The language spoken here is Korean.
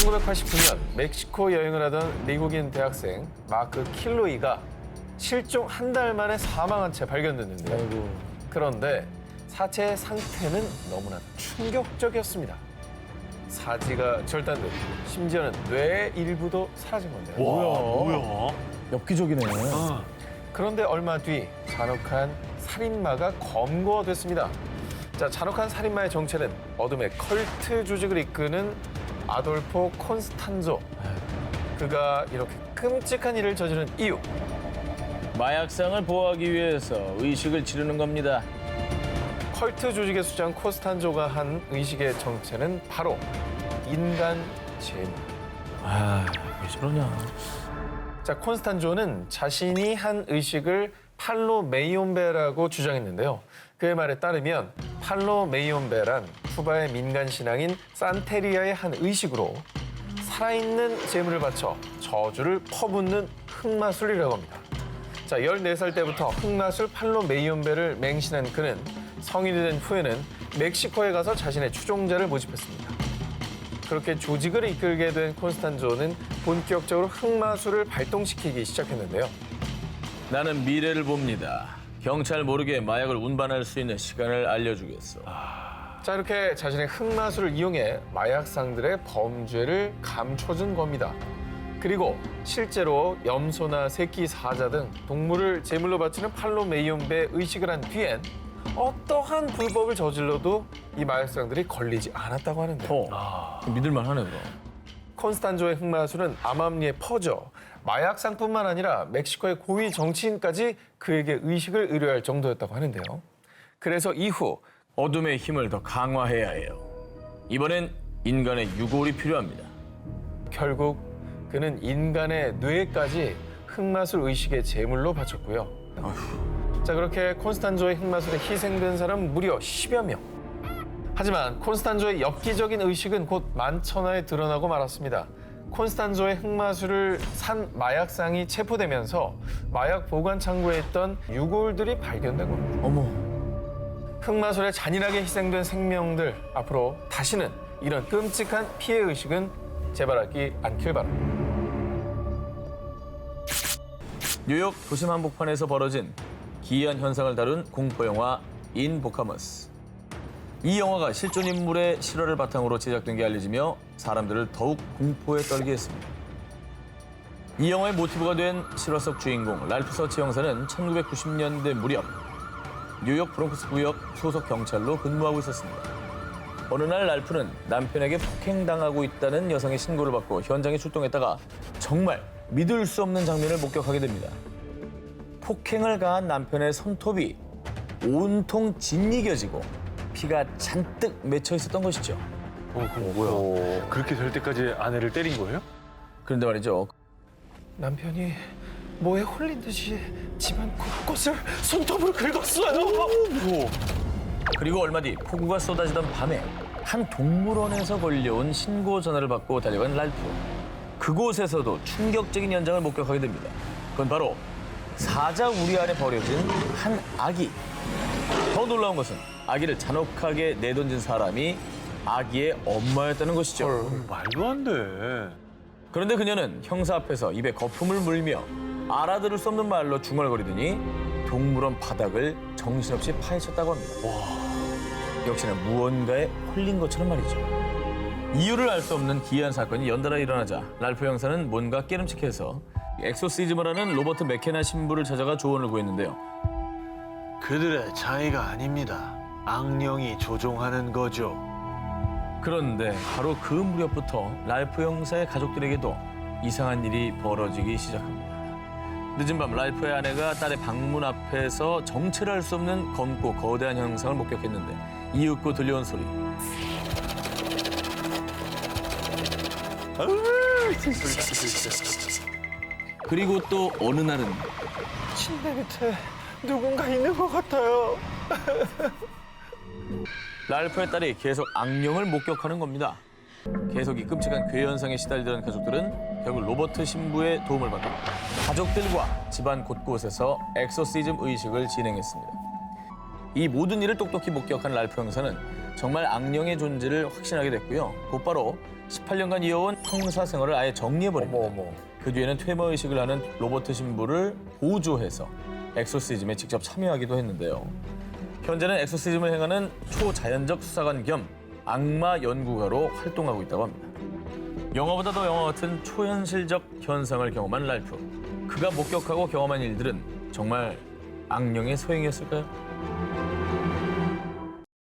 1989년 멕시코 여행을 하던 미국인 대학생 마크 킬로이가 실종 한 달 만에 사망한 채 발견됐는데요. 그런데 사체의 상태는 너무나 충격적이었습니다. 사지가 절단됐고 심지어는 뇌의 일부도 사라진 건데요. 뭐야? 엽기적이네. 그런데 얼마 뒤 잔혹한 살인마가 검거됐습니다. 자, 잔혹한 살인마의 정체는 어둠의 컬트 조직을 이끄는 아돌포 콘스탄조. 그가 이렇게 끔찍한 일을 저지른 이유. 마약상을 보호하기 위해서 의식을 지르는 겁니다. 컬트 조직의 수장 콘스탄조가 한 의식의 정체는 바로 인간 재물. 왜 저러냐. 자, 콘스탄조는 자신이 한 의식을 팔로 메이온베라고 주장했는데요. 그의 말에 따르면 팔로 메이온베란 쿠바의 민간 신앙인 산테리아의 한 의식으로 살아있는 재물을 바쳐 저주를 퍼붓는 흑마술이라고 합니다. 자, 14살 때부터 흑마술 팔로 메이온베를 맹신한 그는 성인이 된 후에는 멕시코에 가서 자신의 추종자를 모집했습니다. 그렇게 조직을 이끌게 된 콘스탄조는 본격적으로 흑마술을 발동시키기 시작했는데요. 나는 미래를 봅니다. 경찰 모르게 마약을 운반할 수 있는 시간을 알려주겠어. 자, 이렇게 자신의 흑마술을 이용해 마약상들의 범죄를 감춰준 겁니다. 그리고 실제로 염소나 새끼 사자 등 동물을 제물로 바치는 팔로 메이온베 의식을 한 뒤엔 어떠한 불법을 저질러도 이 마약상들이 걸리지 않았다고 하는데요. 믿을만 하네, 그럼. 콘스탄조의 흑마술은 암암리에 퍼져 마약상뿐만 아니라 멕시코의 고위 정치인까지 그에게 의식을 의뢰할 정도였다고 하는데요. 그래서 이후 어둠의 힘을 더 강화해야 해요. 이번엔 인간의 유골이 필요합니다. 결국 그는 인간의 뇌까지 흑마술 의식의 제물로 바쳤고요. 자, 그렇게 콘스탄조의 흑마술에 희생된 사람은 무려 10여 명. 하지만 콘스탄조의 엽기적인 의식은 곧 만천하에 드러나고 말았습니다. 콘스탄조의 흑마술을 산 마약상이 체포되면서 마약 보관 창고에 있던 유골들이 발견된 겁니다. 어머. 흑마술에 잔인하게 희생된 생명들, 앞으로 다시는 이런 끔찍한 피해 의식은 재발하지 않길 바랍니다. 뉴욕 도심 한복판에서 벌어진 기이한 현상을 다룬 공포영화 인보카머스. 이 영화가 실존 인물의 실화를 바탕으로 제작된 게 알려지며 사람들을 더욱 공포에 떨게 했습니다. 이 영화의 모티브가 된 실화 속 주인공 랄프 서치 형사는 1990년대 무렵 뉴욕 브롱크스 구역 소속 경찰로 근무하고 있었습니다. 어느 날 랄프는 남편에게 폭행당하고 있다는 여성의 신고를 받고 현장에 출동했다가 정말 믿을 수 없는 장면을 목격하게 됩니다. 폭행을 가한 남편의 손톱이 온통 짓이겨지고 피가 잔뜩 맺혀 있었던 것이죠. 뭐야? 그렇게 될 때까지 아내를 때린 거예요? 그런데 말이죠. 남편이 뭐에 홀린 듯이 집안 곳곳을 손톱으로 긁었어요. 그리고 얼마 뒤 폭우가 쏟아지던 밤에 한 동물원에서 걸려온 신고 전화를 받고 달려간 랄프. 그곳에서도 충격적인 현장을 목격하게 됩니다. 그건 바로 사자 우리 안에 버려진 한 아기. 더 놀라운 것은 아기를 잔혹하게 내던진 사람이 아기의 엄마였다는 것이죠. 말도 안 돼. 그런데 그녀는 형사 앞에서 입에 거품을 물며 알아들을 수 없는 말로 중얼거리더니 동물원 바닥을 정신없이 파헤쳤다고 합니다. 역시나 무언가에 홀린 것처럼 말이죠. 이유를 알 수 없는 기이한 사건이 연달아 일어나자 랄프 형사는 뭔가 깨름칙해서 엑소시즘을 하는 로버트 맥케나 신부를 찾아가 조언을 구했는데요. 그들의 차이가 아닙니다. 악령이 조종하는 거죠. 그런데 바로 그 무렵부터 랄프 형사의 가족들에게도 이상한 일이 벌어지기 시작합니다. 늦은 밤 랄프의 아내가 딸의 방문 앞에서 정체를 알 수 없는 검고 거대한 형상을 목격했는데 이윽고 들려온 소리. 그리고 또 어느 날은 침대 밑에 누군가 있는 것 같아요. 랄프의 딸이 계속 악령을 목격하는 겁니다. 계속 이 끔찍한 괴 현상에 시달리던 가족들은 결국 로버트 신부의 도움을 받고 가족들과 집안 곳곳에서 엑소시즘 의식을 진행했습니다. 이 모든 일을 똑똑히 목격한 랄프 형사는 정말 악령의 존재를 확신하게 됐고요. 곧바로 18년간 이어온 형사 생활을 아예 정리해버립니다. 그 뒤에는 퇴모의식을 하는 로버트 신부를 보조해서 엑소시즘에 직접 참여하기도 했는데요. 현재는 엑소시즘을 행하는 초자연적 수사관 겸 악마 연구가로 활동하고 있다고 합니다. 영화보다 더 영화 같은 초현실적 현상을 경험한 랄프. 그가 목격하고 경험한 일들은 정말 악령의 소행이었을까요?